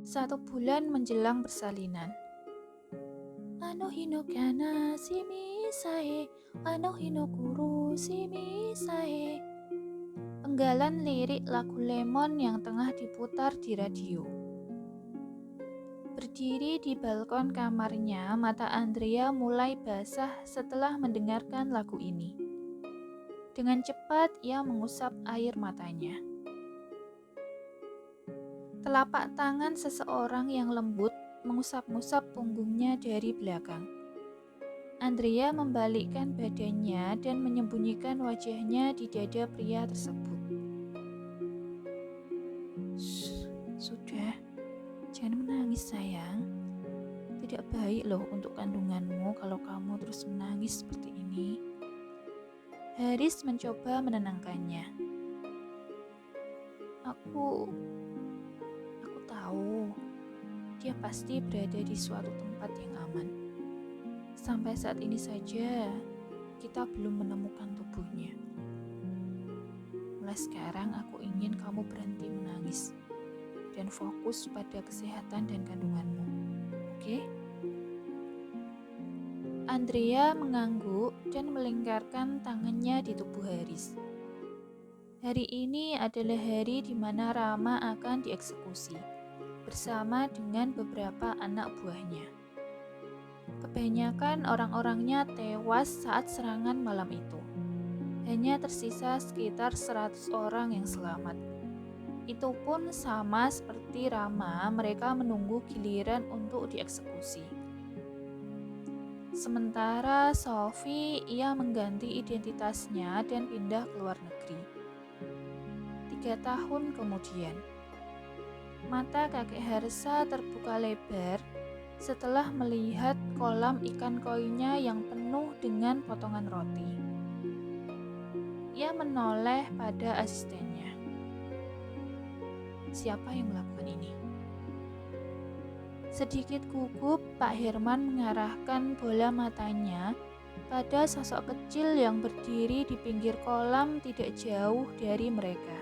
1 bulan menjelang persalinan. Ano hino kana simi sae, ano hino kuru simi sae. Penggalan lirik lagu Lemon yang tengah diputar di radio. Berdiri di balkon kamarnya, mata Andrea mulai basah setelah mendengarkan lagu ini. Dengan cepat ia mengusap air matanya. Telapak tangan seseorang yang lembut mengusap-ngusap punggungnya dari belakang. Andrea membalikkan badannya dan menyembunyikan wajahnya di dada pria tersebut. Shh, sudah, jangan menangis sayang. Tidak baik loh untuk kandunganmu kalau kamu terus menangis seperti ini. Haris mencoba menenangkannya. Aku tahu dia pasti berada di suatu tempat yang aman. Sampai saat ini saja kita belum menemukan tubuhnya. Mulai sekarang aku ingin kamu berhenti menangis dan fokus pada kesehatan dan kandunganmu. Oke? Andrea mengangguk dan melingkarkan tangannya di tubuh Haris. Hari ini adalah hari di mana Rama akan dieksekusi bersama dengan beberapa anak buahnya. Kebanyakan orang-orangnya tewas saat serangan malam itu. Hanya tersisa sekitar 100 orang yang selamat. Itu pun sama seperti Rama, mereka menunggu giliran untuk dieksekusi. Sementara Sophie, ia mengganti identitasnya dan pindah ke luar negeri. 3 tahun kemudian, mata kakek Harsa terbuka lebar setelah melihat kolam ikan koinya yang penuh dengan potongan roti. Ia menoleh pada asistennya. Siapa yang melakukan ini? Sedikit gugup, Pak Herman mengarahkan bola matanya pada sosok kecil yang berdiri di pinggir kolam tidak jauh dari mereka.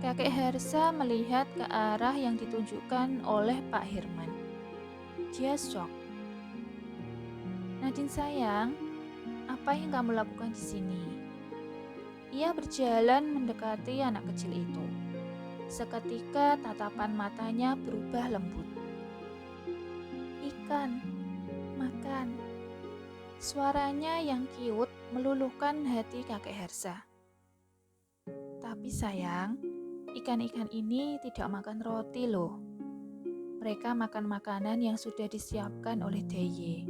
Kakek Harsa melihat ke arah yang ditunjukkan oleh Pak Herman. Dia shock. Nadine sayang, apa yang kamu lakukan di sini? Ia berjalan mendekati anak kecil itu. Seketika tatapan matanya berubah lembut. Ikan, makan. Suaranya yang cute meluluhkan hati kakek Harsa. Tapi sayang, ikan-ikan ini tidak makan roti loh. Mereka makan makanan yang sudah disiapkan oleh Deye.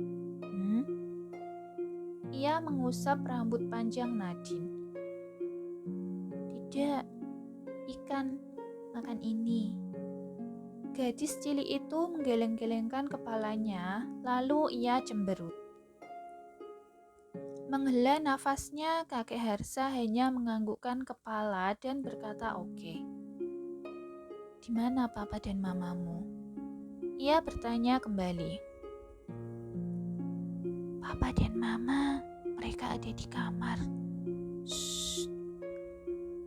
Ia mengusap rambut panjang Nadine. Tidak, ikan makan ini. Gadis cilik itu menggeleng-gelengkan kepalanya, lalu ia cemberut. Menghela nafasnya, kakek Harsa hanya menganggukkan kepala dan berkata oke. Di mana papa dan mamamu? Ia bertanya kembali. Papa dan mama, mereka ada di kamar. Shh.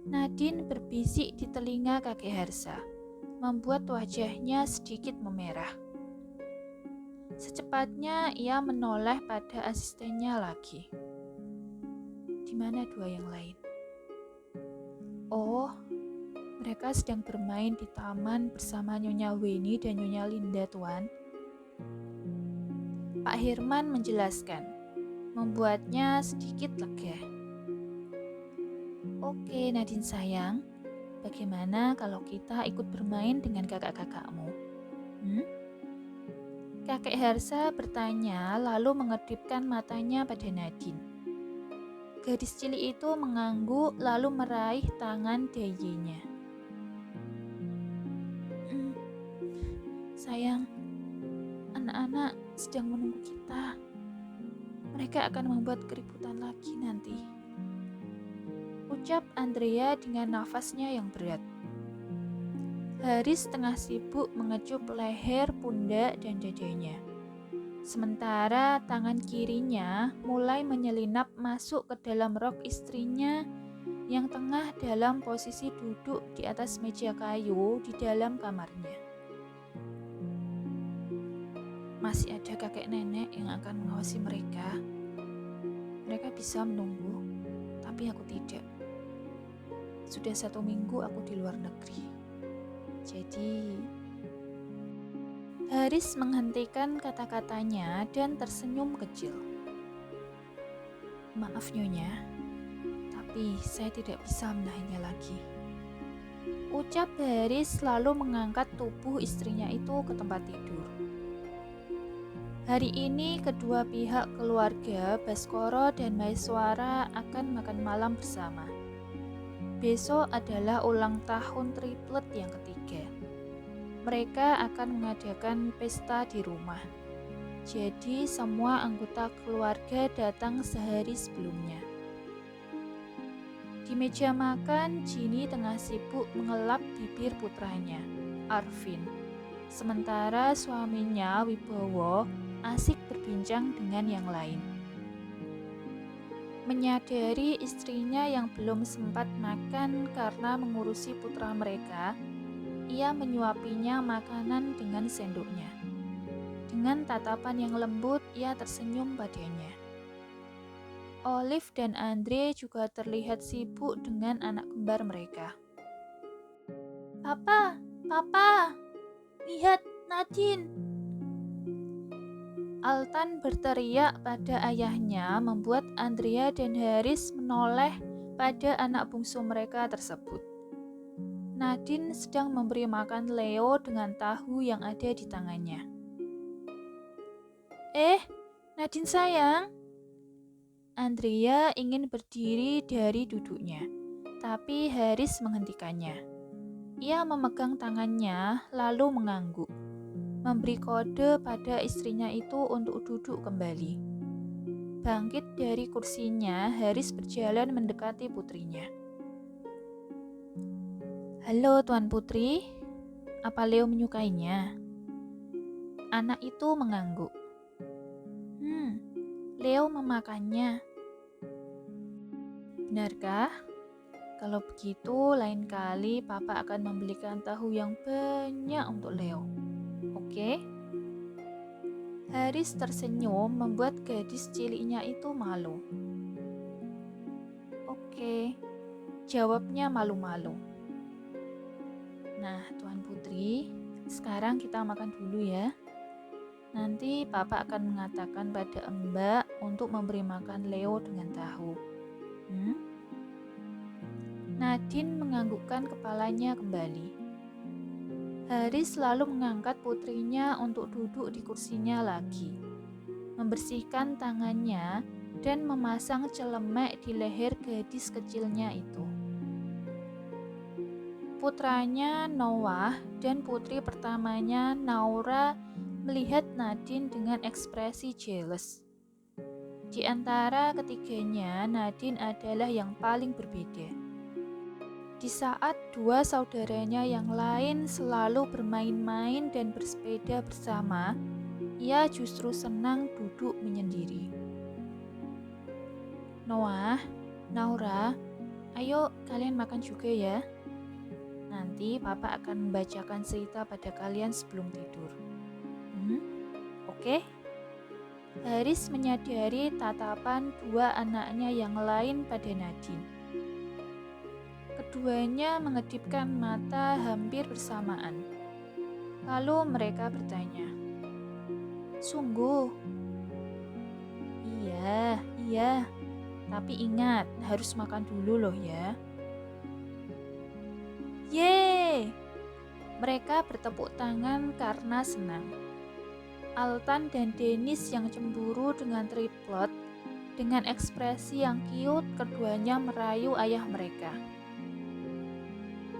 Nadine berbisik di telinga kakek Harsa, membuat wajahnya sedikit memerah. Secepatnya ia menoleh pada asistennya lagi. Di mana 2 yang lain? Oh, mereka sedang bermain di taman bersama Nyonya Weni dan Nyonya Linda, Tuan. Pak Herman menjelaskan, membuatnya sedikit lega. Oke, Nadine sayang, bagaimana kalau kita ikut bermain dengan kakak-kakakmu? Kakek Harsa bertanya lalu mengedipkan matanya pada Nadine. Gadis cilik itu mengangguk lalu meraih tangan Deye-nya. Sayang, anak-anak sedang menunggu kita. Mereka akan membuat keributan lagi nanti. Ucap Andrea dengan nafasnya yang berat. Haris tengah sibuk mengecup leher, pundak, dan dadanya. Sementara tangan kirinya mulai menyelinap masuk ke dalam rok istrinya yang tengah dalam posisi duduk di atas meja kayu di dalam kamarnya. Masih ada kakek nenek yang akan mengawasi mereka. Mereka bisa menunggu, tapi aku tidak. Sudah 1 minggu aku di luar negeri. Jadi, Haris menghentikan kata-katanya dan tersenyum kecil. Maaf Nyonya, tapi saya tidak bisa menahannya lagi. Ucap Haris lalu mengangkat tubuh istrinya itu ke tempat tidur. Hari ini kedua pihak keluarga Baskoro dan Maiswara akan makan malam bersama. Besok adalah ulang tahun triplet yang ketiga. Mereka akan mengadakan pesta di rumah. Jadi semua anggota keluarga datang sehari sebelumnya. Di meja makan, Jini tengah sibuk mengelap bibir putranya, Arvin. Sementara suaminya, Wibowo, asik berbincang dengan yang lain. Menyadari istrinya yang belum sempat makan karena mengurusi putra mereka, ia menyuapinya makanan dengan sendoknya. Dengan tatapan yang lembut, ia tersenyum padanya. Olive dan Andre juga terlihat sibuk dengan anak kembar mereka. Papa, Papa, lihat Nadine. Altan berteriak pada ayahnya membuat Andrea dan Haris menoleh pada anak bungsu mereka tersebut. Nadine sedang memberi makan Leo dengan tahu yang ada di tangannya. Nadine sayang. Andrea ingin berdiri dari duduknya, tapi Haris menghentikannya. Ia memegang tangannya lalu mengangguk, memberi kode pada istrinya itu untuk duduk kembali. Bangkit dari kursinya, Haris berjalan mendekati putrinya. Halo Tuan Putri, apa Leo menyukainya? Anak itu mengangguk. Leo memakannya. Benarkah? Kalau begitu, lain kali Papa akan membelikan tahu yang banyak untuk Leo. Oke? Haris tersenyum membuat gadis ciliknya itu malu. Oke, jawabnya malu-malu. Nah, Tuan Putri, sekarang kita makan dulu ya. Nanti Papa akan mengatakan pada Mbak untuk memberi makan Leo dengan tahu. Nadine menganggukkan kepalanya kembali. Haris lalu mengangkat putrinya untuk duduk di kursinya lagi, membersihkan tangannya dan memasang celemek di leher gadis kecilnya itu. Putranya Noah dan putri pertamanya Naura melihat Nadine dengan ekspresi jealous. Di antara ketiganya, Nadine adalah yang paling berbeda. Di saat dua saudaranya yang lain selalu bermain-main dan bersepeda bersama, ia justru senang duduk menyendiri. Noah, Naura, ayo kalian makan juga ya. Nanti Papa akan membacakan cerita pada kalian sebelum tidur. Oke? Haris menyadari tatapan dua anaknya yang lain pada Nadine. Keduanya mengedipkan mata hampir bersamaan. Lalu mereka bertanya, "Sungguh?" Iya. Tapi ingat, harus makan dulu loh ya. Yeay! Mereka bertepuk tangan karena senang. Altan dan Dennis yang cemburu dengan triplet, dengan ekspresi yang cute, keduanya merayu ayah mereka.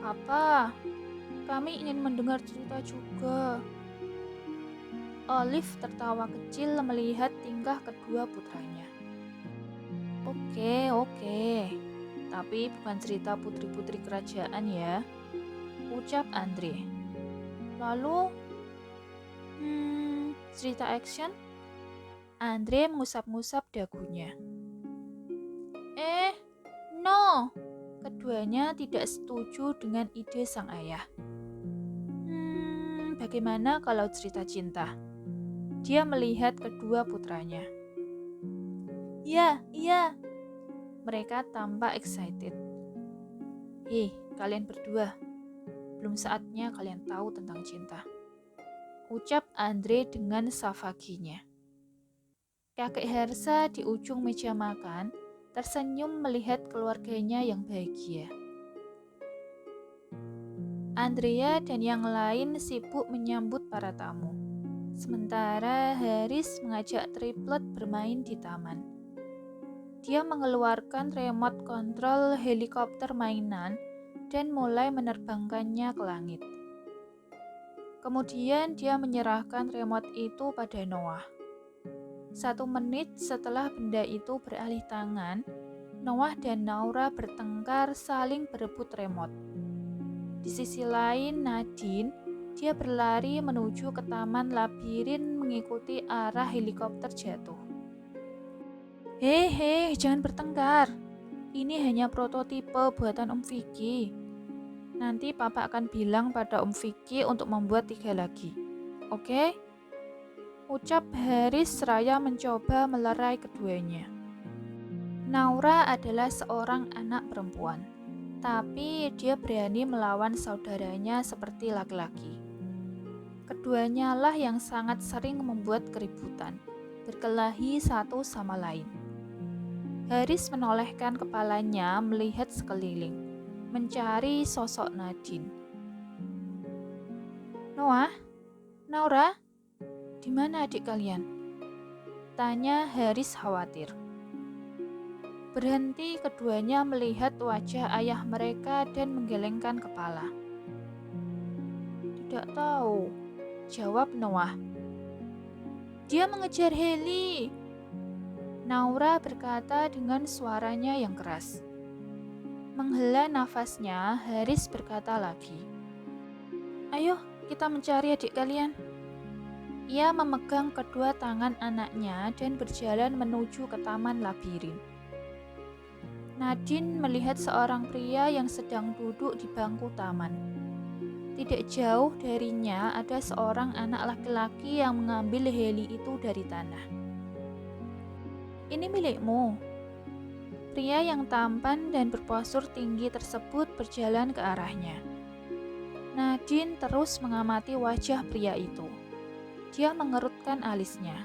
Papa, kami ingin mendengar cerita juga. Olive tertawa kecil melihat tingkah kedua putranya. Oke. Tapi bukan cerita putri-putri kerajaan ya, ucap Andre. Lalu, cerita action? Andre mengusap-ngusap dagunya. No, keduanya tidak setuju dengan ide sang ayah. Bagaimana kalau cerita cinta? Dia melihat kedua putranya. Iya, iya. Mereka tampak excited. Hei, kalian berdua. Belum saatnya kalian tahu tentang cinta. Ucap Andre dengan savaginya. Kakek Hersa di ujung meja makan tersenyum melihat keluarganya yang bahagia. Andrea dan yang lain sibuk menyambut para tamu. Sementara Haris mengajak triplet bermain di taman. Dia mengeluarkan remote kontrol helikopter mainan dan mulai menerbangkannya ke langit. Kemudian dia menyerahkan remote itu pada Noah. 1 menit setelah benda itu beralih tangan, Noah dan Naura bertengkar saling berebut remote. Di sisi lain, Nadine, dia berlari menuju ke taman labirin mengikuti arah helikopter jatuh. Hei, jangan bertengkar. Ini hanya prototipe buatan Om Vicky. Nanti Papa akan bilang pada Om Vicky untuk membuat 3 lagi. Oke? Ucap Haris seraya mencoba melerai keduanya. Naura adalah seorang anak perempuan, tapi dia berani melawan saudaranya seperti laki-laki. Keduanya lah yang sangat sering membuat keributan, berkelahi satu sama lain. Haris menolehkan kepalanya melihat sekeliling, mencari sosok Nadine. Noah, Naura, di mana adik kalian? Tanya Haris khawatir. Berhenti keduanya melihat wajah ayah mereka dan menggelengkan kepala. Tidak tahu, jawab Noah. Dia mengejar Heli. Naura berkata dengan suaranya yang keras. Menghela nafasnya, Haris berkata lagi. Ayo, kita mencari adik kalian. Ia memegang kedua tangan anaknya dan berjalan menuju ke taman labirin. Nadine melihat seorang pria yang sedang duduk di bangku taman. Tidak jauh darinya ada seorang anak laki-laki yang mengambil heli itu dari tanah. Ini milikmu. Pria yang tampan dan berpostur tinggi tersebut berjalan ke arahnya. Nadine terus mengamati wajah pria itu. Dia mengerutkan alisnya.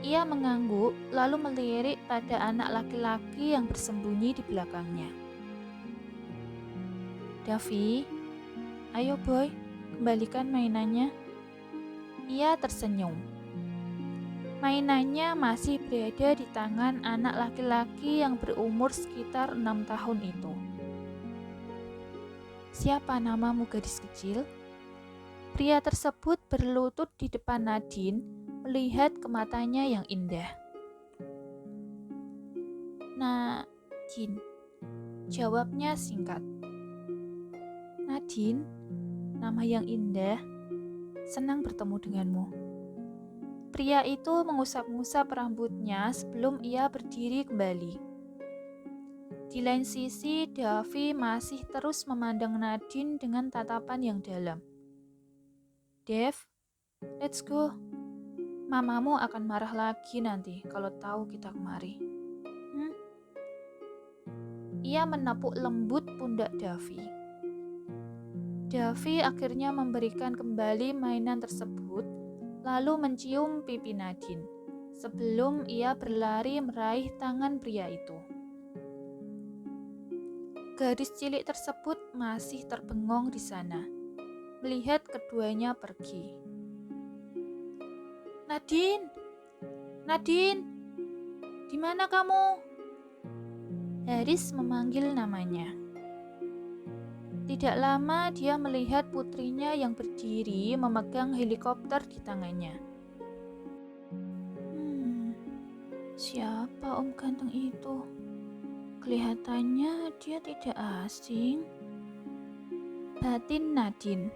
Ia mengangguk lalu melirik pada anak laki-laki yang bersembunyi di belakangnya. Davi, ayo boy, kembalikan mainannya. Ia tersenyum. Mainannya masih berada di tangan anak laki-laki yang berumur sekitar 6 tahun itu. Siapa namamu gadis kecil? Pria tersebut berlutut di depan Nadine, melihat ke matanya yang indah. Nadine, jawabnya singkat. Nadine, nama yang indah, senang bertemu denganmu. Pria itu mengusap-ngusap rambutnya sebelum ia berdiri kembali. Di lain sisi, Davi masih terus memandang Nadine dengan tatapan yang dalam. Dev, let's go. Mamamu akan marah lagi nanti kalau tahu kita kemari. Ia menepuk lembut pundak Davi. Davi akhirnya memberikan kembali mainan tersebut, lalu mencium pipi Nadine, sebelum ia berlari meraih tangan pria itu. Gadis cilik tersebut masih terbengong di sana, melihat keduanya pergi. Nadine, Nadine, di mana kamu? Haris memanggil namanya. Tidak lama dia melihat putrinya yang berdiri memegang helikopter di tangannya. Siapa om ganteng itu? Kelihatannya dia tidak asing. Batin Nadine.